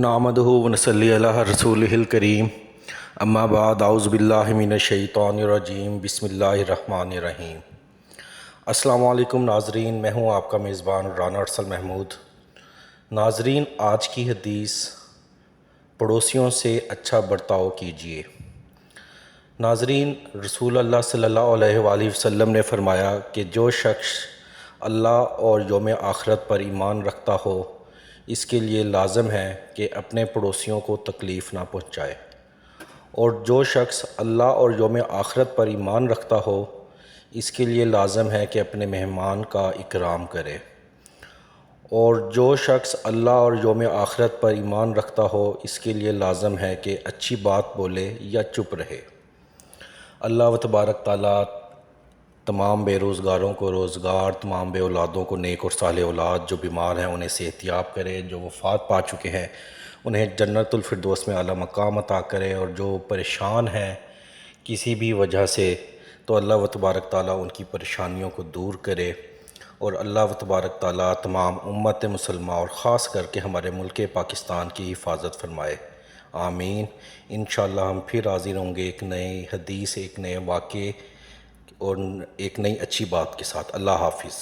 نحمدہ ونصلی علی رسولہ الکریم اما بعد اعوذ باللہ من الشیطان الرجیم بسم اللہ الرحمن الرحیم۔ السلام علیکم ناظرین، میں ہوں آپ کا میزبان رانا ارسل محمود۔ ناظرین، آج کی حدیث، پڑوسیوں سے اچھا برتاؤ کیجیے۔ ناظرین، رسول اللہ صلی اللہ علیہ وآلہ وسلم نے فرمایا کہ جو شخص اللہ اور یوم آخرت پر ایمان رکھتا ہو، اس کے لیے لازم ہے کہ اپنے پڑوسیوں کو تکلیف نہ پہنچائے، اور جو شخص اللہ اور یوم آخرت پر ایمان رکھتا ہو، اس کے لیے لازم ہے کہ اپنے مہمان کا اکرام کرے، اور جو شخص اللہ اور یوم آخرت پر ایمان رکھتا ہو، اس کے لیے لازم ہے کہ اچھی بات بولے یا چپ رہے۔ اللہ تبارک تعالیٰ تمام بے روزگاروں کو روزگار، تمام بے اولادوں کو نیک اور صالح اولاد، جو بیمار ہیں انہیں صحت یاب کرے، جو وفات پا چکے ہیں انہیں جنت الفردوس میں اعلیٰ مقام عطا کرے، اور جو پریشان ہیں کسی بھی وجہ سے تو اللہ تبارک تعالیٰ ان کی پریشانیوں کو دور کرے، اور اللہ تبارک تعالیٰ تمام امت مسلمہ اور خاص کر کے ہمارے ملک پاکستان کی حفاظت فرمائے، آمین۔ انشاءاللہ ہم پھر حاضر ہوں گے ایک نئی حدیث، ایک نئے واقعے اور ایک نئی اچھی بات کے ساتھ۔ اللہ حافظ۔